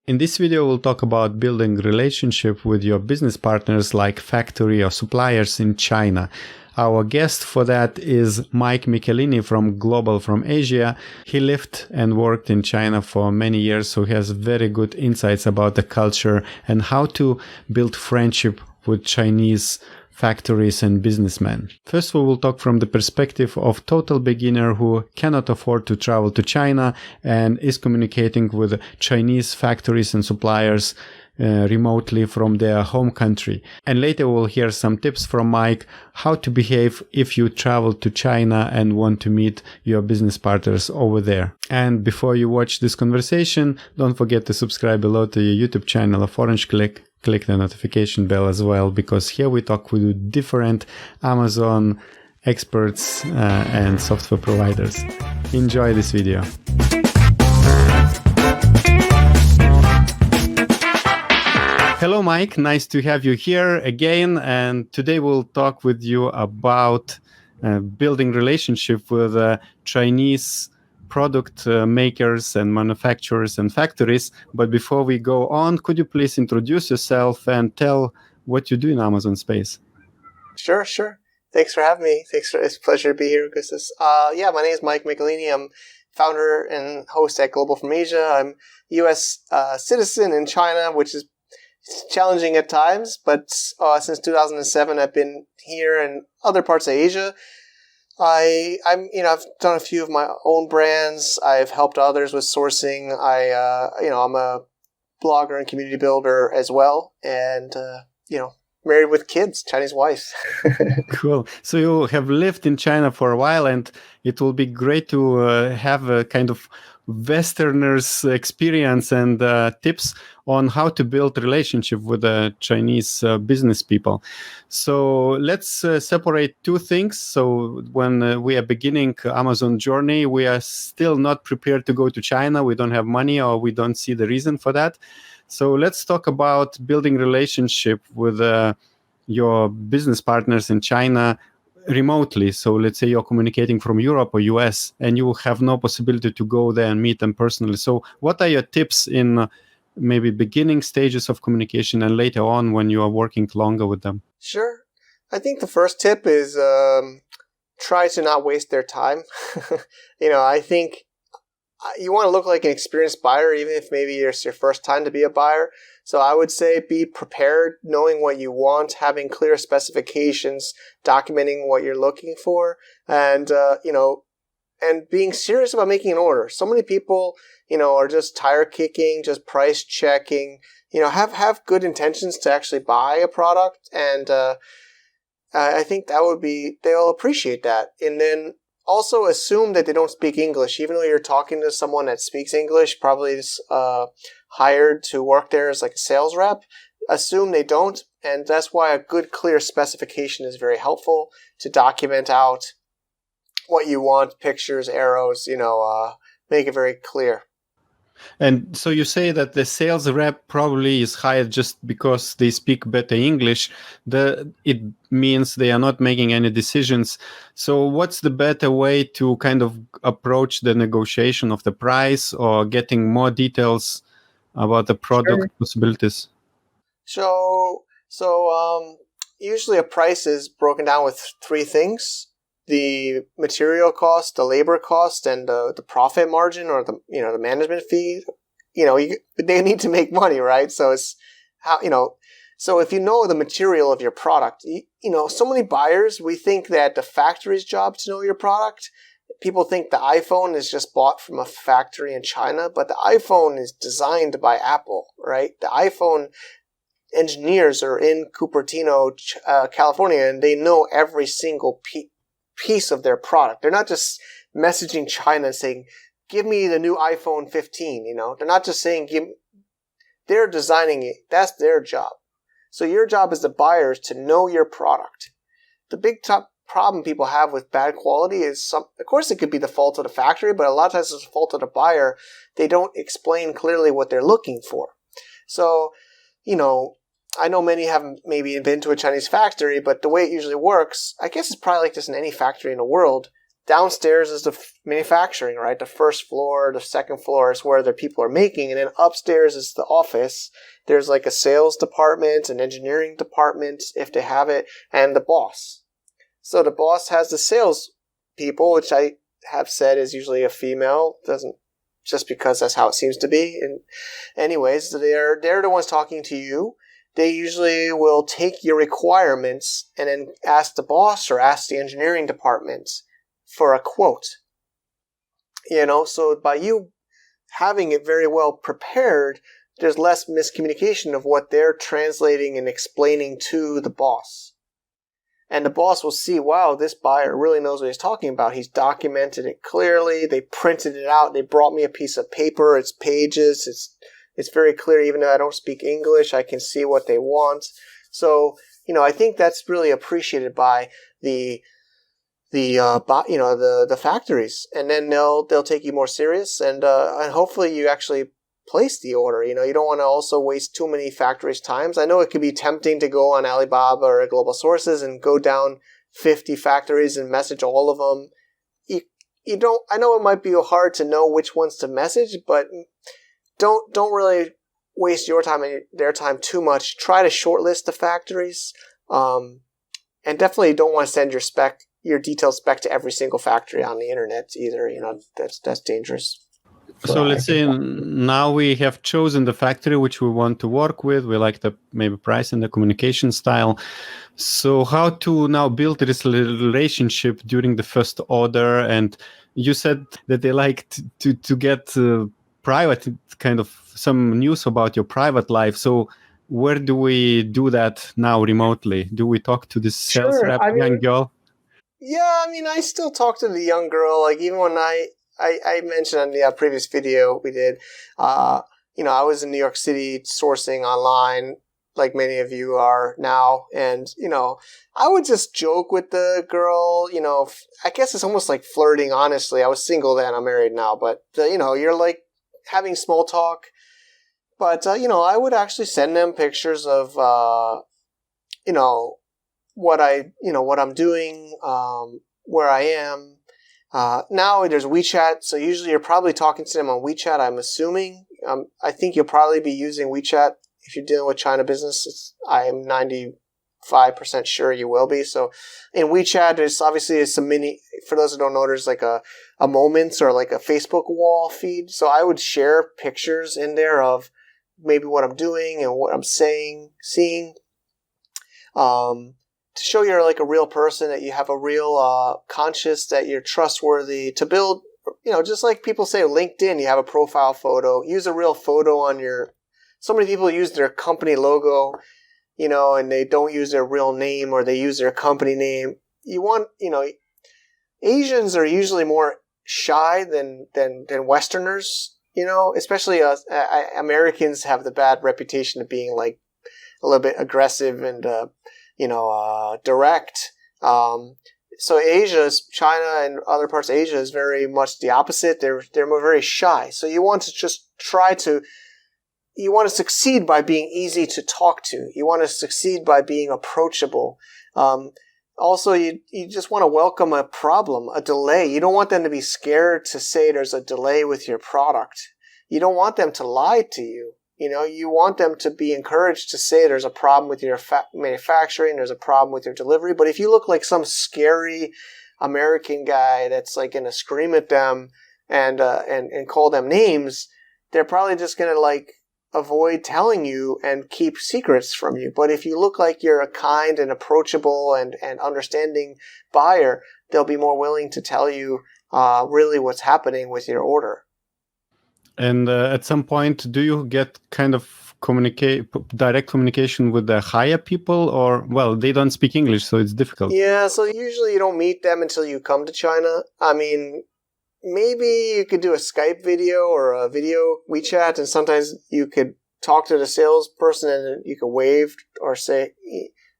In this video, we'll talk about building relationship with your business partners like factory or suppliers in China. Our guest for that is Mike Michelini from Asia. He lived and worked in China for many years, so he has very good insights about the culture and how to build friendship with Chinese factories and businessmen. First, we will talk from the perspective of total beginner who cannot afford to travel to China and is communicating with Chinese factories and suppliers remotely from their home country. And later we'll hear some tips from Mike how to behave if you travel to China and want to meet your business partners over there. And before you watch this conversation, don't forget to subscribe below to your YouTube channel of Orange Klik. Click the notification bell as well, because here we talk with different Amazon experts and software providers. Enjoy this video. Hello, Mike. Nice to have you here again. And today we'll talk with you about building relationship with Chinese product makers and manufacturers and factories. But before we go on, could you please introduce yourself and tell what you do in Amazon space? Sure. Thanks for having me. It's a pleasure to be here, Augustus. My name is Mike Michelini. I'm founder and host at Global from Asia. I'm a U.S. Citizen in China, which is challenging at times, but since 2007, I've been here in other parts of Asia. I've done a few of my own brands. I've helped others with sourcing. I'm a blogger and community builder as well, and married with kids, Chinese wife. Cool. So you have lived in China for a while, and it will be great to have a kind of Westerners experience and tips on how to build relationship with the Chinese business people. So let's separate two things. So when we are beginning Amazon journey, we are still not prepared to go to China. We don't have money, or we don't see the reason for that. So let's talk about building relationship with your business partners in China remotely. So let's say you're communicating from Europe or US and you have no possibility to go there and meet them personally. So what are your tips in maybe beginning stages of communication and later on when you are working longer with them? Sure. I think the first tip is try to not waste their time. I think you want to look like an experienced buyer, even if maybe it's your first time to be a buyer. So I would say be prepared, knowing what you want, having clear specifications, documenting what you're looking for, and being serious about making an order. So many people, are just tire kicking, just price checking, have good intentions to actually buy a product. And I think they'll appreciate that. And then also assume that they don't speak English, even though you're talking to someone that speaks English, probably is hired to work there as like a sales rep. Assume they don't, and that's why a good, clear specification is very helpful to document out what you want, pictures, arrows, make it very clear. And so you say that the sales rep probably is hired just because they speak better English. It means they are not making any decisions. So what's the better way to kind of approach the negotiation of the price or getting more details about the product possibilities? So usually a price is broken down with three things: the material cost, the labor cost, and the profit margin, or the management fee. They need to make money, right? So it's how So if you know the material of your product, so many buyers, we think that the factory's job to know your product. People think the iPhone is just bought from a factory in China, but the iPhone is designed by Apple, right? The iPhone engineers are in Cupertino, California, and they know every single piece of their product. They're not just messaging China saying, give me the new iPhone 15, They're not just saying, they're designing it. That's their job. So your job as the buyer is to know your product. The big problem people have with bad quality is of course it could be the fault of the factory, but a lot of times it's the fault of the buyer. They don't explain clearly what they're looking for. So, I know many haven't maybe been to a Chinese factory, but the way it usually works, I guess it's probably like this in any factory in the world. downstairs is the manufacturing, right? The first floor, the second floor is where the people are making, and then upstairs is the office. There's like a sales department, an engineering department, if they have it, and the boss. So the boss has the sales people, which I have said is usually a female. Doesn't just because that's how it seems to be. And anyways, they're the ones talking to you. They usually will take your requirements and then ask the boss or ask the engineering department for a quote. So by you having it very well prepared, there's less miscommunication of what they're translating and explaining to the boss. And the boss will see, wow, this buyer really knows what he's talking about. He's documented it clearly. They printed it out. They brought me a piece of paper. It's pages. It's very clear. Even though I don't speak English, I can see what they want. So, I think that's really appreciated by the factories. And then they'll take you more serious, and hopefully you actually place the order. You don't want to also waste too many factories' times. I know it could be tempting to go on Alibaba or Global Sources and go down 50 factories and message all of them. You don't. I know it might be hard to know which ones to message, but don't really waste your time and their time too much. Try to shortlist the factories, and definitely don't want to send your detailed spec to every single factory on the internet either. That's dangerous. So let's say now we have chosen the factory which we want to work with. We like the maybe price and the communication style. So how to now build this relationship during the first order? And you said that they like to get private, kind of some news about your private life. So where do we do that now remotely? Do we talk to this sales rep, young girl? Yeah, I still talk to the young girl. Like even when I mentioned on the previous video we did, I was in New York City sourcing online, like many of you are now. And, I would just joke with the girl, I guess it's almost like flirting, honestly. I was single then, I'm married now. But, you're like having small talk. But, I would actually send them pictures of, what I'm doing, where I am. Now there's WeChat, so usually you're probably talking to them on WeChat, I'm assuming. I think you'll probably be using WeChat if you're dealing with China business. I'm 95% sure you will be. So in WeChat, there's obviously some for those who don't know, there's like a moments or like a Facebook wall feed. So I would share pictures in there of maybe what I'm doing and what I'm saying, seeing. To show you're like a real person, that you have a real conscious, that you're trustworthy, to build, just like people say LinkedIn, you have a profile photo, use a real photo on so many people use their company logo, and they don't use their real name or they use their company name. Asians are usually more shy than Westerners, especially Americans have the bad reputation of being like a little bit aggressive and, direct. So China and other parts of Asia is very much the opposite. They're more very shy. So you want to just you want to succeed by being easy to talk to. You want to succeed by being approachable. Also, you just want to welcome a problem, a delay. You don't want them to be scared to say there's a delay with your product. You don't want them to lie to you. You want them to be encouraged to say there's a problem with your manufacturing, there's a problem with your delivery. But if you look like some scary American guy that's like going to scream at them and call them names, they're probably just going to like avoid telling you and keep secrets from you. But if you look like you're a kind and approachable and understanding buyer, they'll be more willing to tell you really what's happening with your order. And at some point, do you get kind of direct communication with the higher people, or, well, they don't speak English, so it's difficult? Yeah, so usually you don't meet them until you come to China. Maybe you could do a Skype video or a video WeChat, and sometimes you could talk to the salesperson and you could wave or say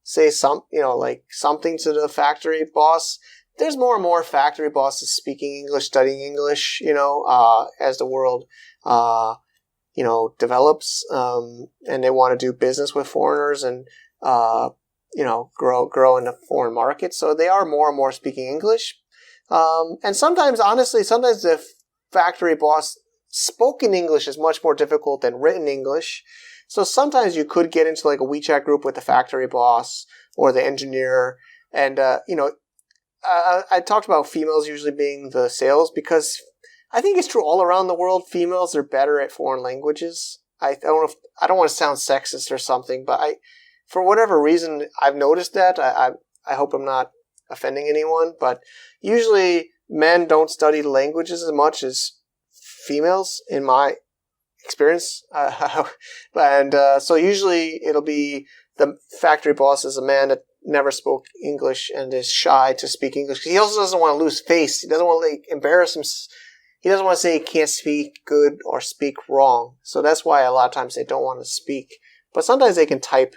something to the factory boss. There's more and more factory bosses speaking English, studying English, as the world, develops, and they want to do business with foreigners and, grow in the foreign market. So they are more and more speaking English. And sometimes, honestly, sometimes the factory boss spoken English is much more difficult than written English. So sometimes you could get into like a WeChat group with the factory boss or the engineer. And, I talked about females usually being the sales because I think it's true all around the world. Females are better at foreign languages. I don't want to sound sexist or something, but for whatever reason, I've noticed that. I hope I'm not offending anyone, but usually men don't study languages as much as females in my experience. So usually it'll be the factory boss is a man that never spoke English and is shy to speak English. He also doesn't want to lose face. He doesn't want to embarrass him. He doesn't want to say he can't speak good or speak wrong. So that's why a lot of times they don't want to speak. But sometimes they can type.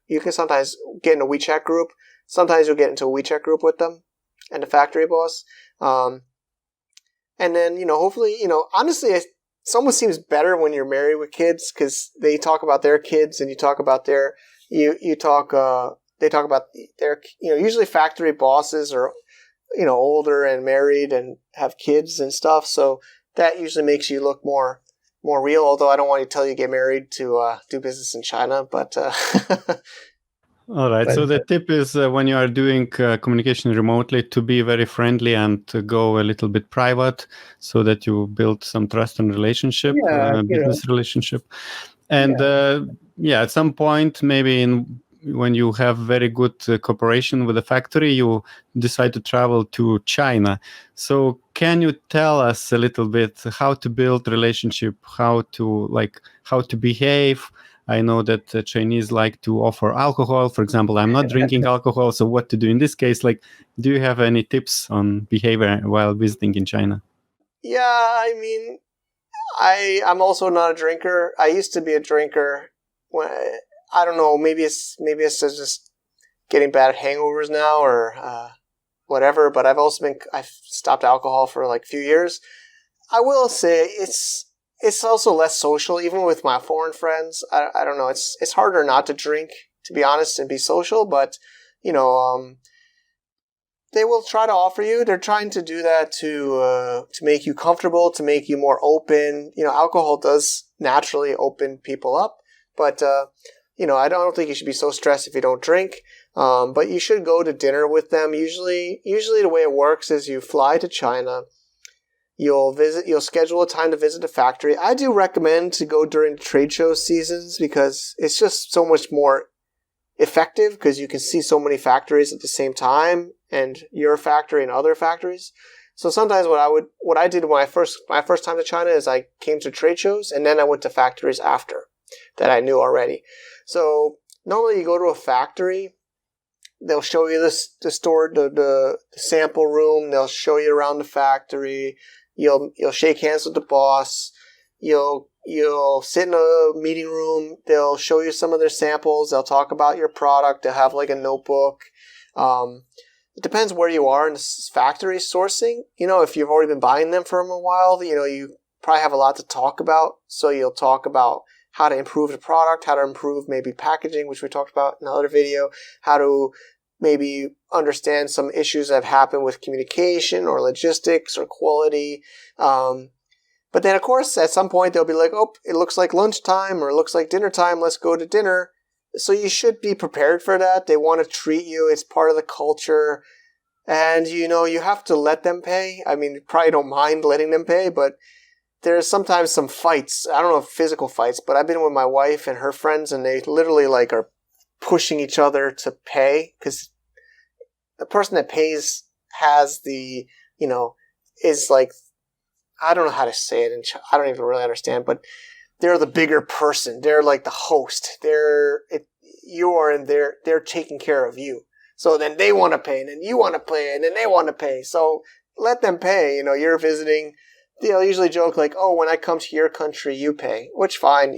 You can sometimes get in a WeChat group. Sometimes you'll get into a WeChat group with them and the factory boss. And then, hopefully, honestly, it almost seems better when you're married with kids because they talk about their kids and you talk about they talk about their, usually factory bosses are, older and married and have kids and stuff. So that usually makes you look more real. Although I don't want to tell you to get married to do business in China, but all right. So the tip is when you are doing communication remotely to be very friendly and to go a little bit private so that you build some trust and relationship, business relationship. And at some point, maybe when you have very good cooperation with the factory, you decide to travel to China. So can you tell us a little bit how to build relationship, how to behave? I know that the Chinese like to offer alcohol. For example, I'm not drinking alcohol. So what to do in this case? Do you have any tips on behavior while visiting in China? Yeah, I mean, I'm also not a drinker. I used to be a drinker. I don't know. Maybe it's just getting bad hangovers now or whatever. But I've stopped alcohol for like a few years. I will say it's also less social, even with my foreign friends. I don't know. It's harder not to drink, to be honest, and be social. But they will try to offer you. They're trying to do that to make you comfortable, to make you more open. Alcohol does naturally open people up, but I don't think you should be so stressed if you don't drink. But you should go to dinner with them. Usually the way it works is you fly to China. You'll schedule a time to visit the factory. I do recommend to go during trade show seasons because it's just so much more effective because you can see so many factories at the same time and your factory and other factories. So sometimes what I did my first time to China is I came to trade shows and then I went to factories after that I knew already. So normally you go to a factory, they'll show you the store, the sample room. They'll show you around the factory. You'll shake hands with the boss. You'll sit in a meeting room. They'll show you some of their samples. They'll talk about your product. They'll have like a notebook. It depends where you are in the factory sourcing. If you've already been buying them for a while, you probably have a lot to talk about. So you'll talk about how to improve the product, how to improve maybe packaging, which we talked about in another video, how to maybe understand some issues that have happened with communication or logistics or quality. But then, of course, at some point, they'll be like, oh, it looks like lunchtime or it looks like dinner time. Let's go to dinner. So you should be prepared for that. They want to treat you. It's part of the culture. And, you have to let them pay. I mean, you probably don't mind letting them pay, but there's sometimes some fights. I don't know if physical fights, but I've been with my wife and her friends, and they literally are pushing each other to pay because the person that pays has the, is like, I don't know how to say it, and I don't even really understand, but they're the bigger person. They're like the host. They're taking care of you. So then they want to pay, and then you want to pay, and then they want to pay. So let them pay. You're visiting. They'll usually joke like, oh, when I come to your country, you pay, which fine,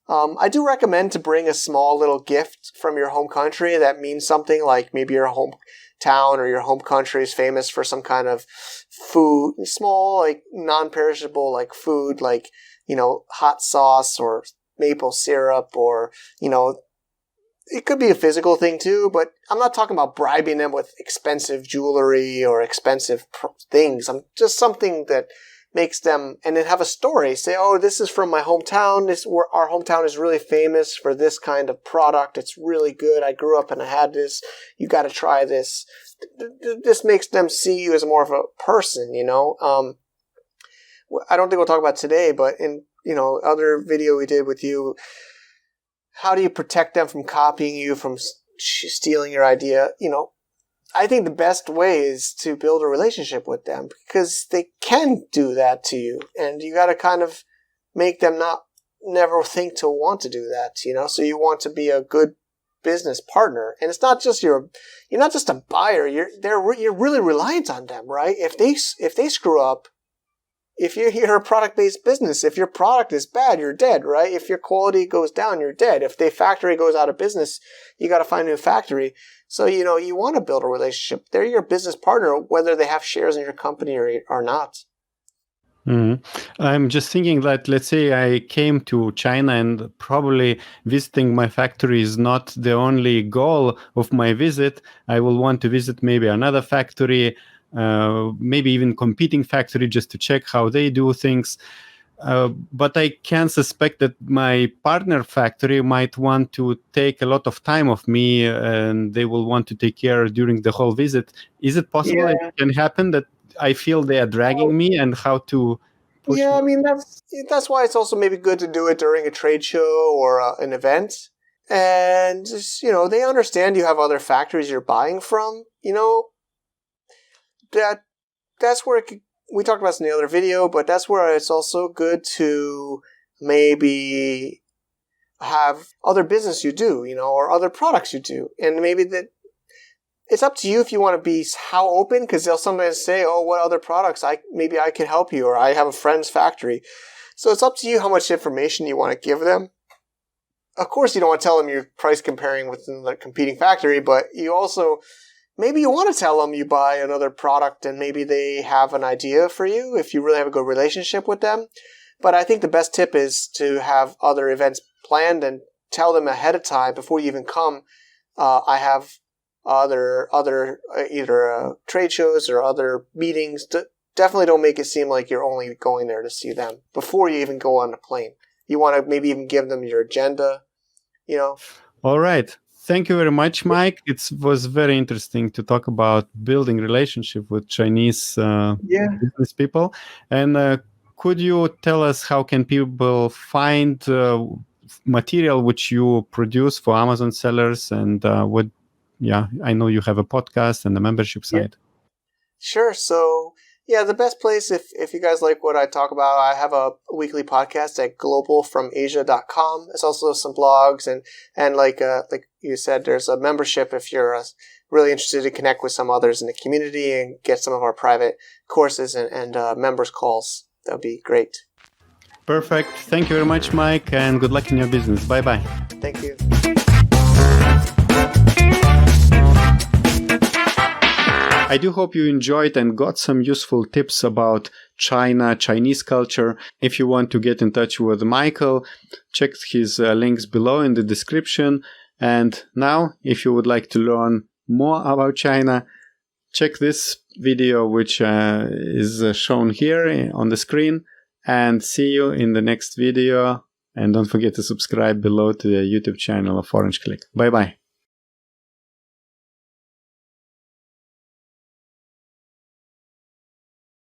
I do recommend to bring a small little gift from your home country that means something, like maybe your hometown or your home country is famous for some kind of food, small, like non-perishable, like food, like, hot sauce or maple syrup or, it could be a physical thing too, but I'm not talking about bribing them with expensive jewelry or expensive things. I'm just something that makes them, and then have a story. Say, oh, this is from my hometown. Our hometown is really famous for this kind of product. It's really good. I grew up and I had this. You got to try this. This makes them see you as more of a person, you know. I don't think we'll talk about today, but in, you know, other video we did with you, how do you protect them from copying you, from stealing your idea? You know, I think the best way is to build a relationship with them, because they can do that to you, and you got to kind of make them never think to want to do that, you know. So you want to be a good business partner, and it's not just you're not just a buyer. You're really reliant on them, right? If they screw up, if you're a product-based business, if your product is bad, you're dead, right? If your quality goes down, you're dead. If the factory goes out of business, you got to find a new factory. So, you know, you want to build a relationship. They're your business partner, whether they have shares in your company or not. I'm just thinking that, let's say I came to China, and probably visiting my factory is not the only goal of my visit. I will want to visit maybe another factory, maybe even competing factory, just to check how they do things. But I can suspect that my partner factory might want to take a lot of time of me, and they will want to take care during the whole visit. Is it possible it can happen that I feel they are dragging me, and how to push me? I mean, that's why it's also maybe good to do it during a trade show or an event. And just, you know, they understand you have other factories you're buying from. You know, that's where we talked about this in the other video, but that's where it's also good to maybe have other business you do, you know, or other products you do. And maybe it's up to you if you want to be how open, because they'll sometimes say, oh, what other products maybe I can help you, or I have a friend's factory. So it's up to you how much information you want to give them. Of course, you don't want to tell them you're price comparing with the competing factory, but you also, maybe you want to tell them you buy another product and maybe they have an idea for you if you really have a good relationship with them. But I think the best tip is to have other events planned and tell them ahead of time before you even come. I have other either trade shows or other meetings. Definitely don't make it seem like you're only going there to see them before you even go on a plane. You want to maybe even give them your agenda, you know. All right. Thank you very much, Mike. It was very interesting to talk about building relationship with Chinese business people. And could you tell us how can people find material which you produce for Amazon sellers, and what? Yeah, I know you have a podcast and a membership site. Sure. So, yeah, the best place, if you guys like what I talk about, I have a weekly podcast at globalfromasia.com. There's also some blogs and like you said, there's a membership if you're really interested to connect with some others in the community and get some of our private courses and members calls. That would be great. Perfect. Thank you very much, Mike, and good luck in your business. Bye-bye. Thank you. I do hope you enjoyed and got some useful tips about China, Chinese culture. If you want to get in touch with Michael, check his links below in the description. And now, if you would like to learn more about China, check this video, which is shown here on the screen. And see you in the next video. And don't forget to subscribe below to the YouTube channel of Orange Klik. Bye-bye.